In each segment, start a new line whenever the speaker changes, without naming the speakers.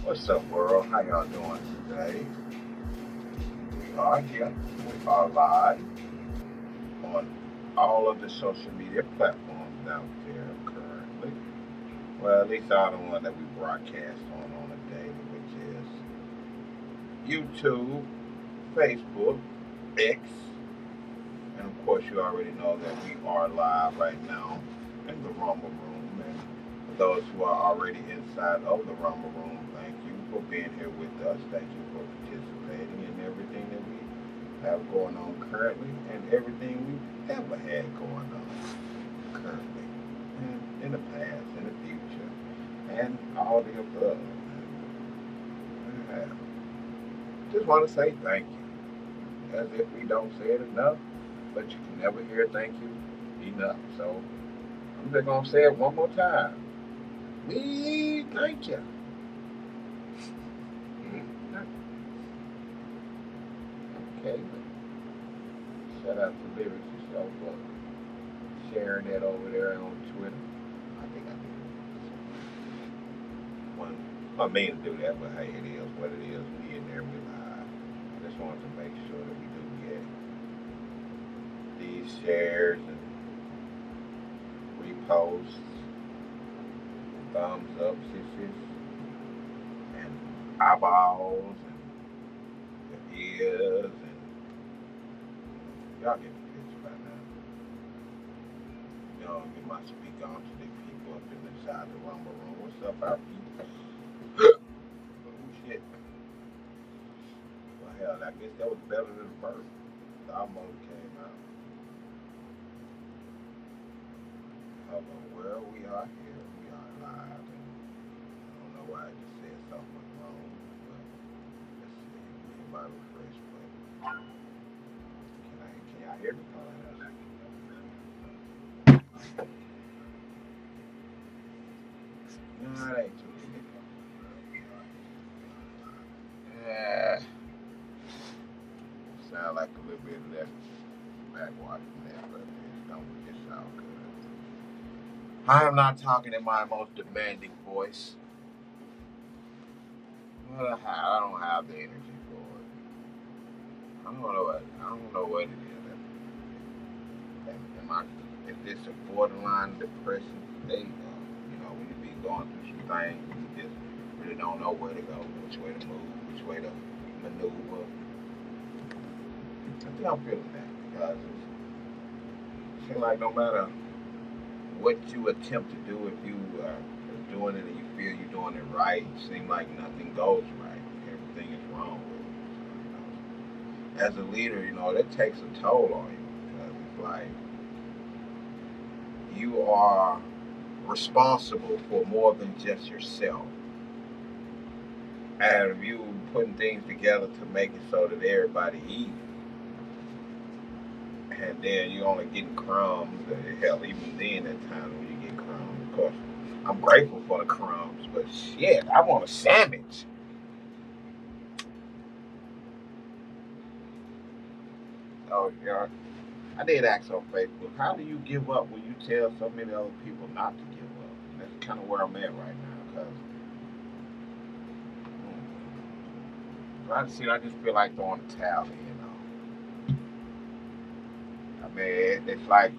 What's up, world? How y'all doing today? We are here. We are live on all of the social media platforms out there currently. Well, at least all the one that we broadcast on a daily, which is YouTube, Facebook, X, and of course, you already know that we are live right now in the Rumble Room. And for those who are already inside of the Rumble Room, thank you for being here with us. Thank you for participating in everything that we have going on currently and everything we've ever had going on currently and in the past, in the future, and all the above. And just want to say thank you, as if we don't say it enough, but you can never hear thank you enough. So I'm just gonna say it one more time. We thank you. Okay. Shout out to Lyrics yourself for sharing that over there on Twitter. I think I did. One, I mean to do that, but hey, it is what it is. We in there, we live. I just wanted to make sure that we do get these shares and reposts, thumbs up, sisters, and eyeballs, and ears, and y'all get the picture by now. You know, you must speak on to the people up in the side of the rumble room. What's up, our people? Oh shit. Well, hell, I guess that was better than the first. The almost came out. Hello, well, we are here. We are live. And I don't know why I just said something wrong, but let's see. Hit my refresh button. Can y'all hear me? Oh, no, it ain't too late. Yeah, sound like a little bit less backwash than that, but it sound good. I am not talking in my most demanding voice. Well, I don't have the energy for it. I don't know what it is. Am I? Is this a borderline depression state? When you be going through some things, you just really don't know where to go, which way to move, which way to maneuver. I think I'm feeling that because it seems like no matter what you attempt to do, if you are doing it and you feel you're doing it right, it seems like nothing goes right. Everything is wrong with it. As a leader, that takes a toll on you because it's like you are responsible for more than just yourself. And if you putting things together to make it so that everybody eats, and then you only getting crumbs. Hell, even then, at times when you get crumbs, of course, I'm grateful for the crumbs, but shit, I want a sandwich. Oh yeah, I did ask on Facebook, how do you give up when you tell so many other people not to give up? And that's kind of where I'm at right now, because I just feel like throwing a towel in. I mean, it's like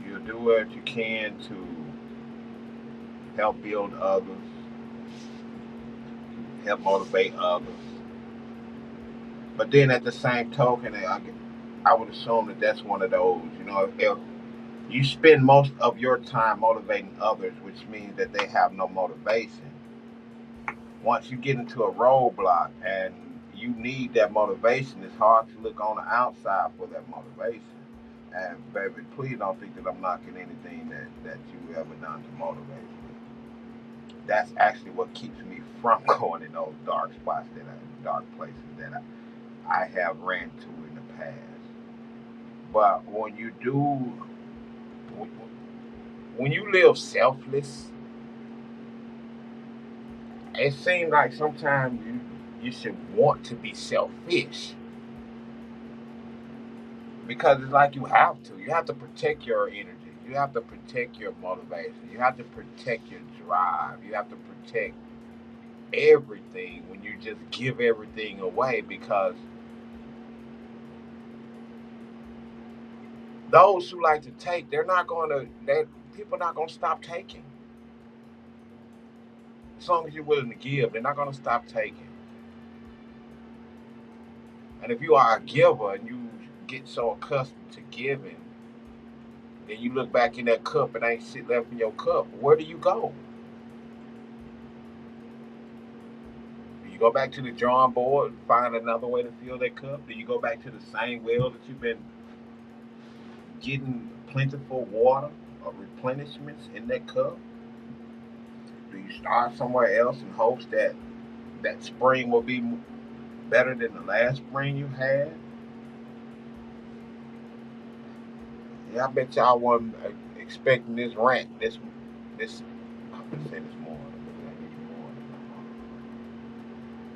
you do what you can to help build others, help motivate others. But then at the same token, I would assume that that's one of those, if you spend most of your time motivating others, which means that they have no motivation. Once you get into a roadblock and you need that motivation, it's hard to look on the outside for that motivation. And baby, please don't think that I'm knocking anything that you ever done to motivate me. That's actually what keeps me from going in those dark spots dark places that I have ran to in the past. But when you live selfless, it seems like sometimes you should want to be selfish because it's like you have to. You have to protect your energy. You have to protect your motivation. You have to protect your drive. You have to protect everything when you just give everything away, because those who like to take, they're not going to, people are not going to stop taking. As long as you're willing to give, they're not going to stop taking. And if you are a giver and you get so accustomed to giving, then you look back in that cup and ain't shit left in your cup, where do you go? Do you go back to the drawing board and find another way to fill that cup? Do you go back to the same well that you've been getting plentiful water or replenishments in that cup? Do you start somewhere else in hopes that that spring will be better than the last spring you had? Yeah, I bet y'all wasn't expecting this rant. This. I'm gonna say this morning.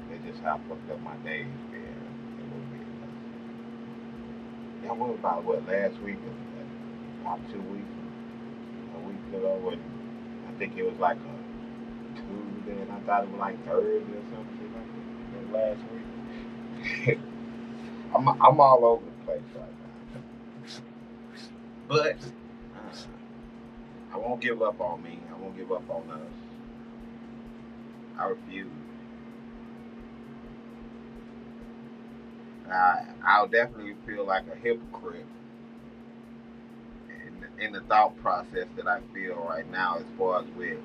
They just have fucked up my days, man. A little bit. Yeah, what about what last week? About 2 weeks, a week ago, and I think it was like a Tuesday, and I thought it was like Thursday or something like that last week. I'm all over the place right now, but I won't give up on me. I won't give up on us. I refuse. I'll definitely feel like a hypocrite in the thought process that I feel right now, as far as with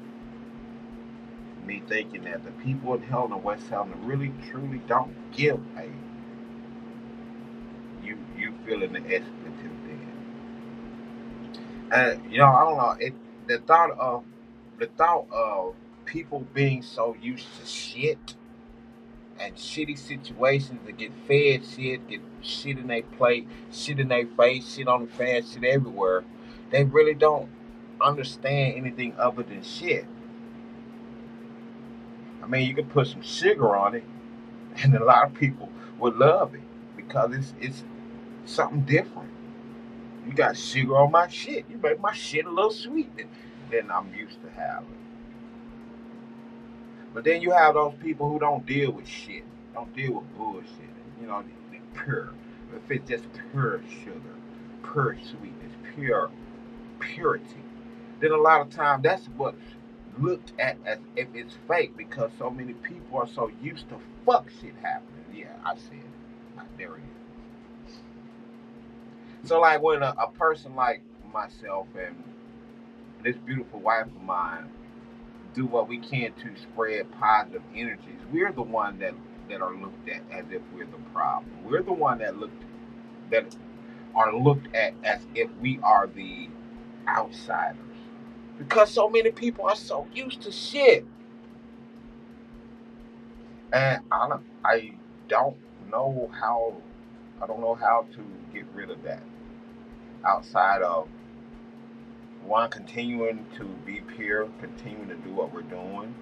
me thinking that the people in Helena, West Helena, really truly don't give a you feeling the expletive then. And I don't know. The thought of the thought of people being so used to shit and shitty situations to get fed shit, get shit in their plate, shit in their face, shit on the fan, shit everywhere. They really don't understand anything other than shit. I mean, you can put some sugar on it, and a lot of people would love it because it's something different. You got sugar on my shit. You make my shit a little sweet than I'm used to having. But then you have those people who don't deal with shit, don't deal with bullshit. They pure. If it's just pure sugar, pure sweetness, pure purity, then a lot of times that's what's looked at as if it's fake, because so many people are so used to fuck shit happening. Yeah, I said it. There it is. So like when a person like myself and this beautiful wife of mine do what we can to spread positive energies, we're the one that are looked at as if we're the problem. We're the one that are looked at as if we are the outsiders, because so many people are so used to shit. And I don't know how I don't know how to get rid of that, outside of one, continuing to be pure, continuing to do what we're doing,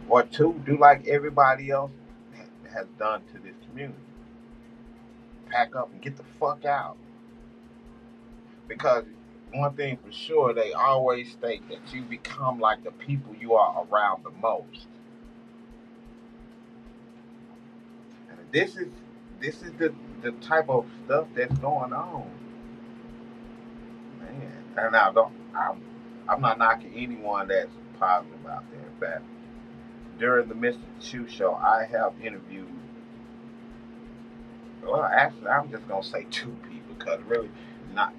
or two, do like everybody else has done to this community. Pack up and get the fuck out. Because one thing for sure, they always state that you become like the people you are around the most. And this is the type of stuff that's going on, man. And now don't I'm not knocking anyone that's positive out there. In fact, during the Mr. Chu show, I have interviewed. Well, actually, I'm just gonna say two people, because really, not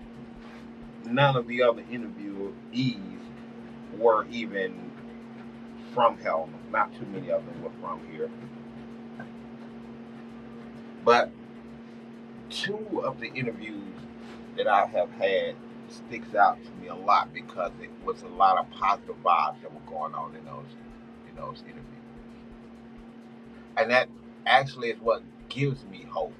none of the other interviewees were even from Helena. Not too many of them were from here, but two of the interviews that I have had sticks out to me a lot, because it was a lot of positive vibes that were going on in those interviews, and that actually is what gives me hope.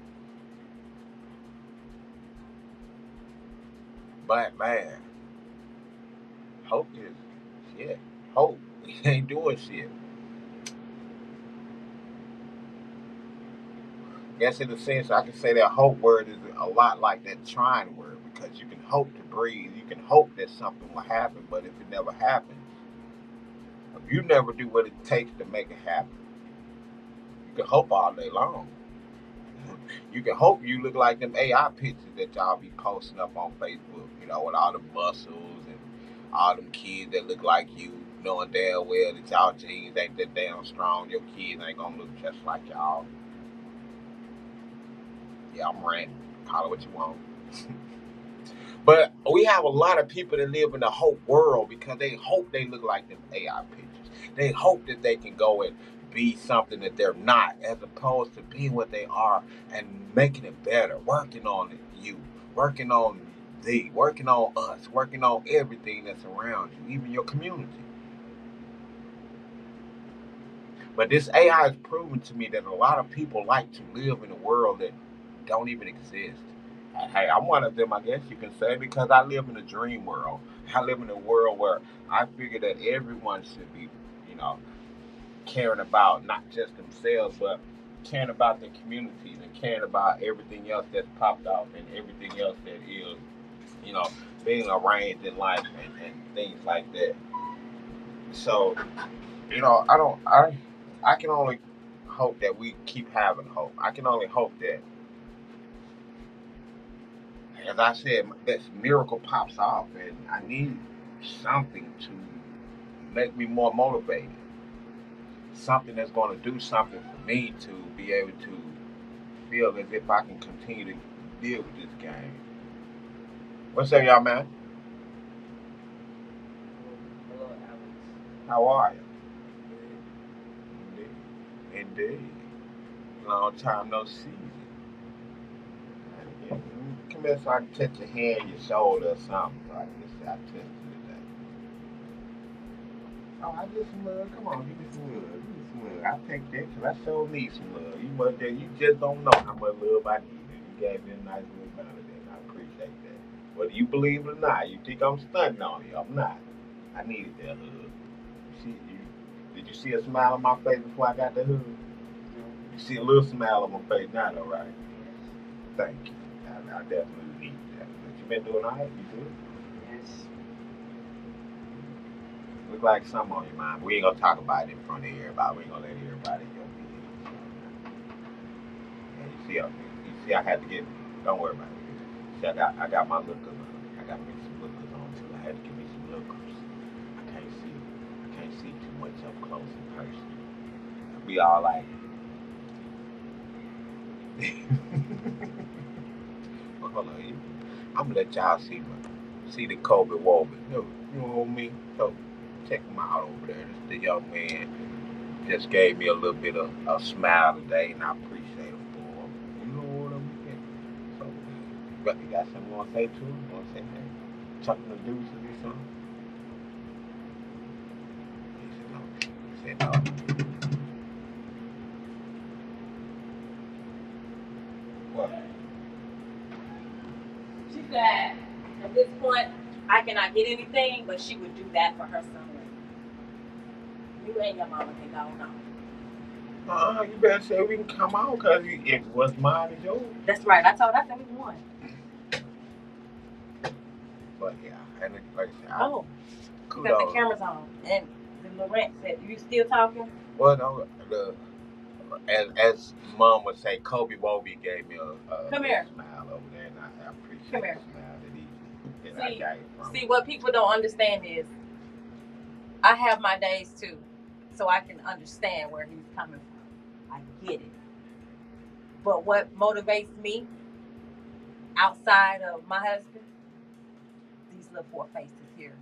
But man, hope is shit. Hope ain't doing shit. I guess in a sense, I can say that hope word is a lot like that trying word, because you can hope to breathe. You can hope that something will happen, but if it never happens, if you never do what it takes to make it happen, you can hope all day long. You can hope you look like them AI pictures that y'all be posting up on Facebook, with all the muscles and all them kids that look like you, knowing damn well that y'all genes ain't that damn strong. Your kids ain't gonna look just like y'all. Yeah, I'm ranting. Call it what you want. But we have a lot of people that live in the hope world because they hope they look like them AI pictures. They hope that they can go and be something that they're not, as opposed to being what they are and making it better, working on you, working on thee, working on us, working on everything that's around you, even your community. But this AI has proven to me that a lot of people like to live in a world that don't even exist. Hey, I'm one of them, I guess you can say, because I live in a dream world. I live in a world where I figure that everyone should be, you know, caring about not just themselves, but caring about their communities and caring about everything else that's popped off and everything else that is, you know, being arranged in life and things like that. So, I can only hope that we keep having hope. I can only hope that, as I said, this miracle pops off, and I need something to make me more motivated. Something that's going to do something for me to be able to feel as if I can continue to deal with this game. What's up, y'all, man?
Hello, Alex.
How are you? Indeed. Indeed. Long time no see. Come here so I can touch your hand, your shoulder, or something. So I can just say I touched you today. Oh, I get some love. Come on, give me some love. Give me some love. I take that because I sure need some love. You just don't know how much love I need. And you gave me a nice little amount of that. And I appreciate that. Whether you believe it or not, you think I'm stunting on you. I'm not. I needed that hug. Did you see a smile on my face before I got the hug? You see a little smile on my face now, though, right? Thank you. I definitely need that. But you been doing all right? You good?
Yes.
Look like something on your mind. But we ain't gonna talk about it in front of everybody. We ain't gonna let everybody go. And you see, I had to get. Don't worry about it. See, I got my lookers on. I got me some lookers on too. I had to give me some lookers. I can't see too much up close in person. I'll be all like. Well, hold on. I'm gonna let y'all see the Kobe Wobe. You know what I mean? So check him out over there. This the young man just gave me a little bit of a smile today, and I appreciate him for him. You know what I mean? So, you got something you want to say to him? You want to say hey? Something to do or something? He said no. He said no. What?
She said, at this point, I cannot get anything, but she would do that for her son. You and your mama can go on.
You better say we can come out because if what's mine is yours.
That's right. I told her that we won.
But yeah, and like I said,
oh, you got the cameras on. And Laurent said, "You still talking?"
Well, no, as Mom would say, Kobe Wobe gave me a
Come here.
Smile over there, and I appreciate
Come here.
the smile that I got from.
See, what people don't understand is I have my days too, so I can understand where he's coming from. I get it. But what motivates me outside of my husband, these little four faces here,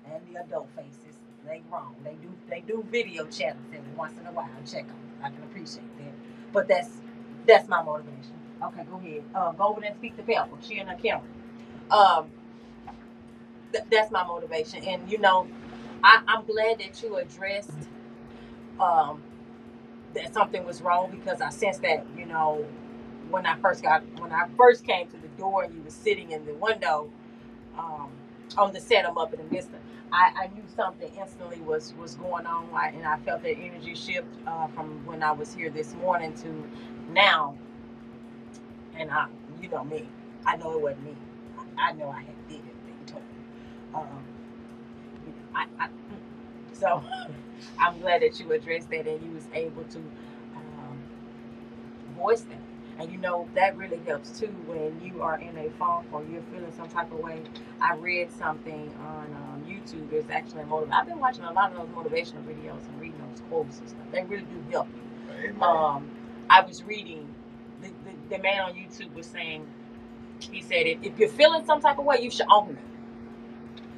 and the adult faces, they grown. They do video chats every once in a while. Check them. I can appreciate that. But that's my motivation. Okay, go ahead. Go over there and speak to Pepper. She in her camera. That's my motivation. And I'm glad that you addressed that something was wrong, because I sensed that, when I first came to the door and you were sitting in the window on the set, I'm up in the midst of, I knew something instantly was going on, and I felt that energy shift from when I was here this morning to now. And you know me, I know it wasn't me. I know I had did it. Um, so I'm glad that you addressed that and you was able to voice that. And you know that really helps too when you are in a funk or you're feeling some type of way. I read something on YouTube. There's actually a I've been watching a lot of those motivational videos and reading those quotes and stuff. They really do help you.
Amen.
I was reading the man on YouTube was saying, he said if you're feeling some type of way, you should own it.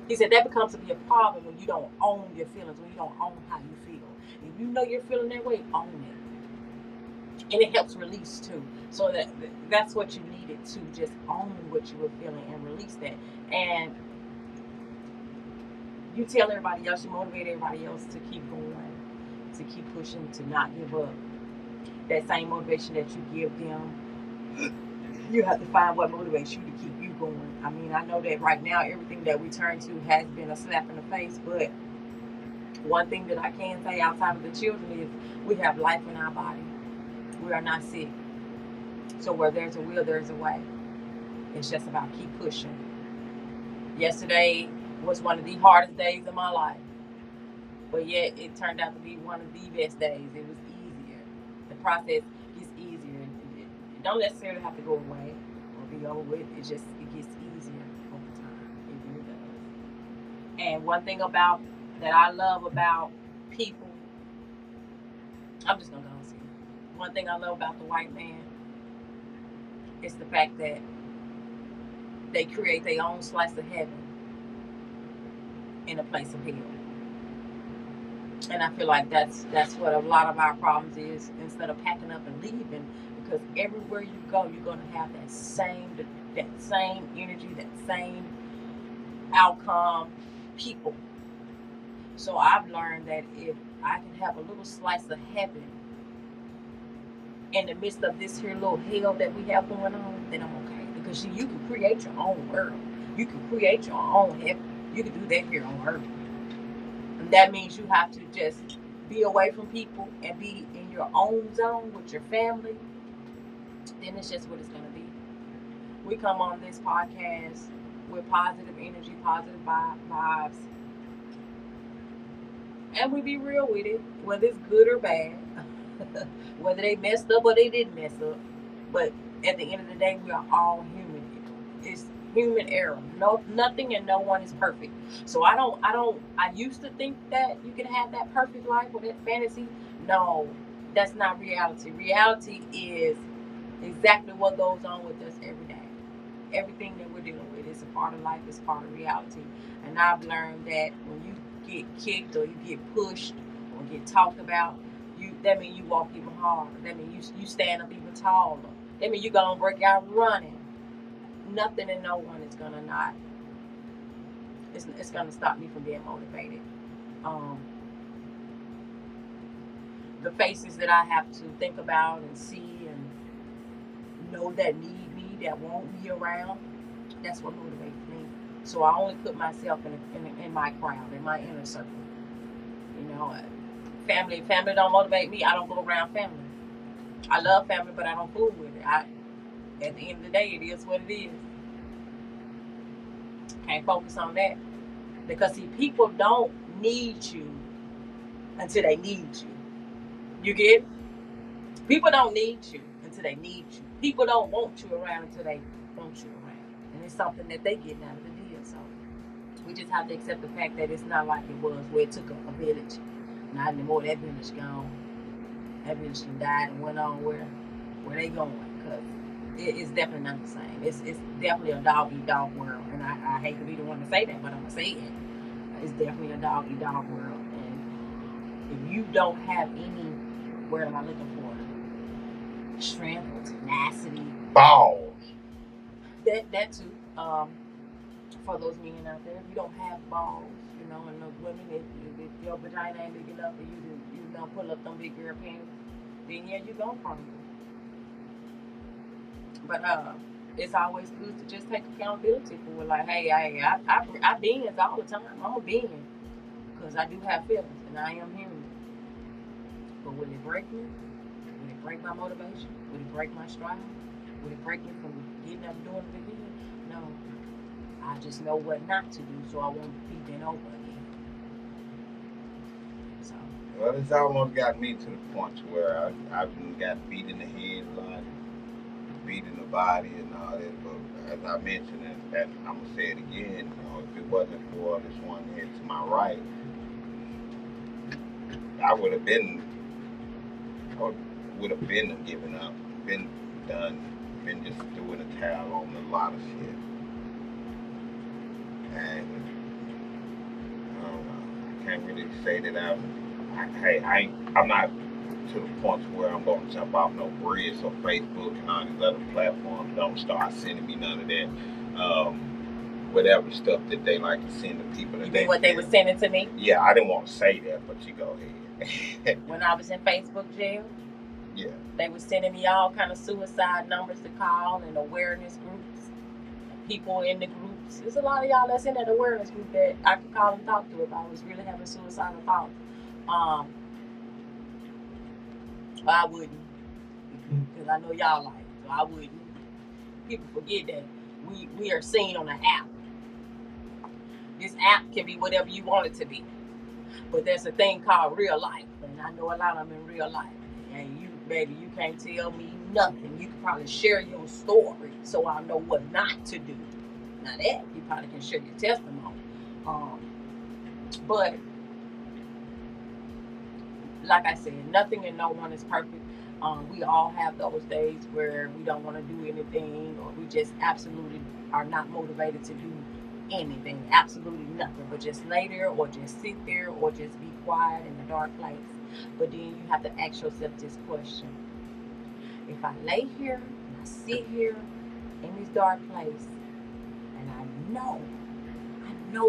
He said that becomes to be a problem when you don't own your feelings, when you don't own how you feel. If you know you're feeling that way, own it. And it helps release too. So that's what you needed to just own what you were feeling and release that. And you tell everybody else, you motivate everybody else to keep going, to keep pushing, to not give up. That same motivation that you give them, you have to find what motivates you to keep you going. I mean, I know that right now everything that we turn to has been a slap in the face, but one thing that I can say outside of the children is we have life in our body. We are not sick. So where there's a will, there's a way. It's just about keep pushing. Yesterday was one of the hardest days of my life, but yet it turned out to be one of the best days. It was easier. The process gets easier. It don't necessarily have to go away or be over with. It gets easier over time. It really does. And one thing about that I love about people, I'm just gonna go and see. One thing I love about the white man is the fact that they create their own slice of heaven in a place of hell. And I feel like that's what a lot of our problems is. Instead of packing up and leaving, because everywhere you go, you're gonna have that same energy, that same outcome, people. So I've learned that if I can have a little slice of heaven in the midst of this here little hell that we have going on, then I'm okay. Because you can create your own world. You can create your own heaven. You can do that here on earth. And that means you have to just be away from people and be in your own zone with your family. Then it's just what it's going to be. We come on this podcast with positive energy, positive vibes. And we be real with it, whether it's good or bad. Whether they messed up or they didn't mess up. But at the end of the day, we are all human. It's human error. No, nothing and no one is perfect. So I used to think that you can have that perfect life or that fantasy. No, that's not reality. Reality is exactly what goes on with us every day. Everything that we're dealing with is a part of life, is part of reality. And I've learned that when you get kicked or you get pushed or get talked about, that means you walk even harder. That means you stand up even taller. That means you're going to break out running. Nothing and no one is going to not. It's going to stop me from being motivated. The faces that I have to think about and see and know that need me, that want me around, that's what motivates me. So I only put myself in my crowd, in my inner circle. You know, family don't motivate me. I don't go around family. I love family, but I don't fool with it. At the end of the day, it is what it is. Can't focus on that. Because see, people don't need you until they need you. You get it? People don't need you until they need you. People don't want you around until they want you around. And it's something that they getting out of the deal. So we just have to accept the fact that it's not like it was where it took a village. Not anymore. That village gone. That village died and went on where they going. Because it's definitely not the same. It's definitely a dog-eat-dog world. And I hate to be the one to say that, but I'm going to say it. It's definitely a dog-eat-dog world. And if you don't have any, where am I looking for? Strength or tenacity.
Balls.
That too. For those men out there, if you don't have balls, you know, and those women, if your vagina ain't big enough for you don't pull up them big girl panties, then yeah, you gon' crumble. But it's always good to just take accountability for it. Like, hey, I beings all the time. I'm a being because I do have feelings and I am human. But will it break me? Will it break my motivation? Will it break my stride? Will it break me from getting up and doing it again? No. I just know what not to do, so I won't be bent over again. So
Well, it's almost got me to the point to where I've got beat in the head a lot, beat in the body and all that. But as I mentioned, and I'm gonna say it again, if it wasn't for this one head to my right, I would have been giving up, been done, been just throwing a towel on a lot of shit. And I don't know, I can't really say that I'm not to the point where I'm going to jump off no bridge, so Facebook and all these other platforms don't start sending me none of that. Whatever stuff that they like to send to people.
You mean what they were sending to me?
Yeah, I didn't want to say that, but you go ahead.
When I was in Facebook jail,
yeah,
they were sending me all kind of suicide numbers to call and awareness groups. People in the groups. There's a lot of y'all that's in that awareness group that I could call and talk to if I was really having suicidal thoughts. I wouldn't, because I know y'all like it, so I wouldn't. People forget that we are seen on an app. This app can be whatever you want it to be, but there's a thing called real life, and I know a lot of them in real life. And you, baby, you can't tell me nothing. You can probably share your story, so I know what not to do. Now that you probably can share your testimony, but like I said, nothing and no one is perfect. We all have those days where we don't want to do anything, or we just absolutely are not motivated to do anything, absolutely nothing, but just lay there or just sit there or just be quiet in a dark place. But then you have to ask yourself this question: if I lay here and I sit here in this dark place, and I know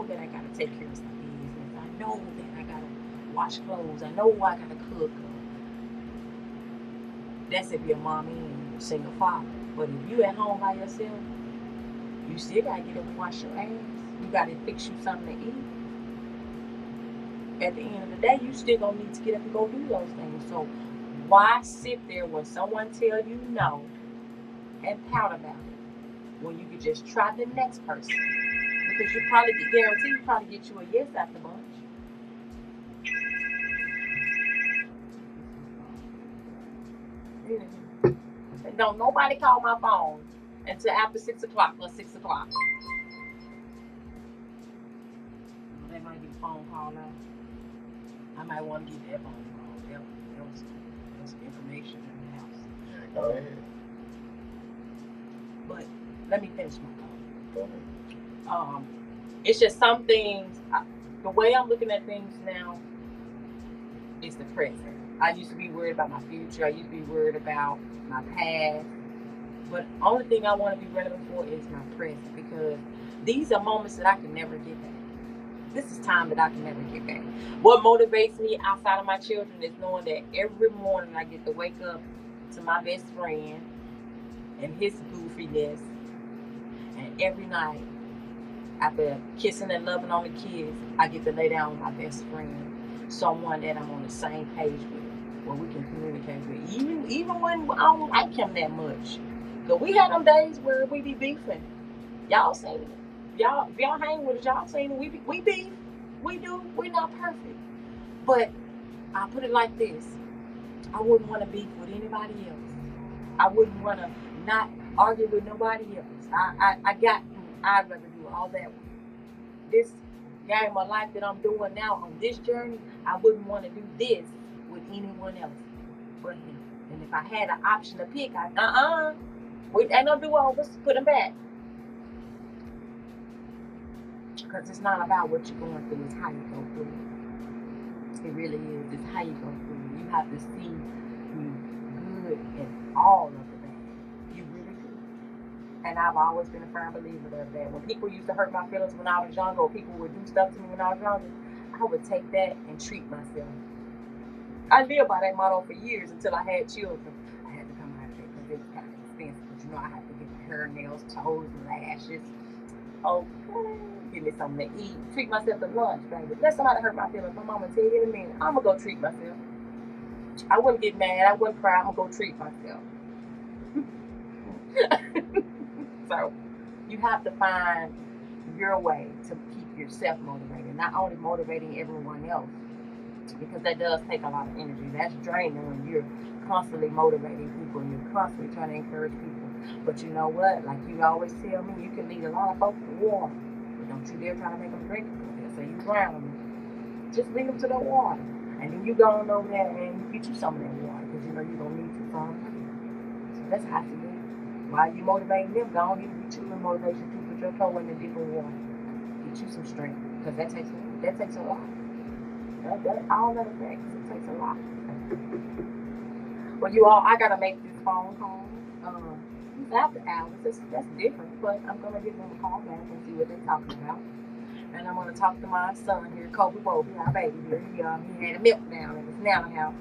that I gotta take care of some business, I know that I gotta wash clothes, I know I gotta cook. That's if you're a mommy and you're a single father. But if you at home by yourself, you still gotta get up and wash your ass. You gotta fix you something to eat. At the end of the day, you still gonna need to get up and go do those things. So why sit there when someone tell you no and pout about it when you could just try the next person? Because you probably get you a yes after bunch. Don't nobody call my phone until after 6 o'clock or 6 o'clock. That might be a phone call now. I might want to get that phone call. That was information in the house.
Yeah, go ahead.
But let me finish my
Go
ahead. It's just some things. The way I'm looking at things now is the present. I used to be worried about my future. I used to be worried about my past. But the only thing I want to be relevant for is my present, because these are moments that I can never get back. This is time that I can never get back. What motivates me outside of my children is knowing that every morning I get to wake up to my best friend and his goofiness. And every night, after kissing and loving on the kids, I get to lay down with my best friend, someone that I'm on the same page with, where we can communicate with, even when I don't like him that much. But we had them days where we be beefing. Y'all seen it. If y'all hang with us, y'all seen it. We beef. We do. We're not perfect. But I put it like this: I wouldn't want to beef with anybody else. I wouldn't want to not argue with nobody else. I'd rather do all that. This game of life that I'm doing now on this journey, I wouldn't want to do this with anyone else but him. And if I had an option to pick, we ain't no do-overs. Put them back. Because it's not about what you're going through, it's how you go through it. It really is. It's how you go through it. You have to see the good in all of the bad. You really do. And I've always been a firm believer of that. When people used to hurt my feelings when I was younger, or people would do stuff to me when I was younger, I would take that and treat myself. I lived by that motto for years until I had children. I had to come out of it because it was kind of expensive. But I had to get the hair, nails, toes, lashes. Okay. Give me something to eat. Treat myself to lunch, baby. Let somebody hurt my feelings. My mama tell you in a minute, I'm going to go treat myself. I wouldn't get mad. I wouldn't cry. I'm going to go treat myself. So, you have to find your way to keep yourself motivated, not only motivating everyone else, because that does take a lot of energy. That's draining when you're constantly motivating people and you're constantly trying to encourage people. But you know what? Like you always tell me, you can lead a lot of folks to water, but don't you dare try to make them drink it. They'll say you drown them. Just lead them to the water, and then you go on over there and get you some of that water because you know you're gonna need some from it. So that's how I see it. While you motivating them, go on and get you a motivation to put your toe in the deeper water, get you some strength because that takes a lot. All that affects. It takes a lot. Well, you all, I gotta make this phone call. It's after hours. That's different, but I'm gonna give them a call back and see what they're talking about. And I'm gonna talk to my son here, Kobe Bobby, our baby here. He had a meltdown in his nana house.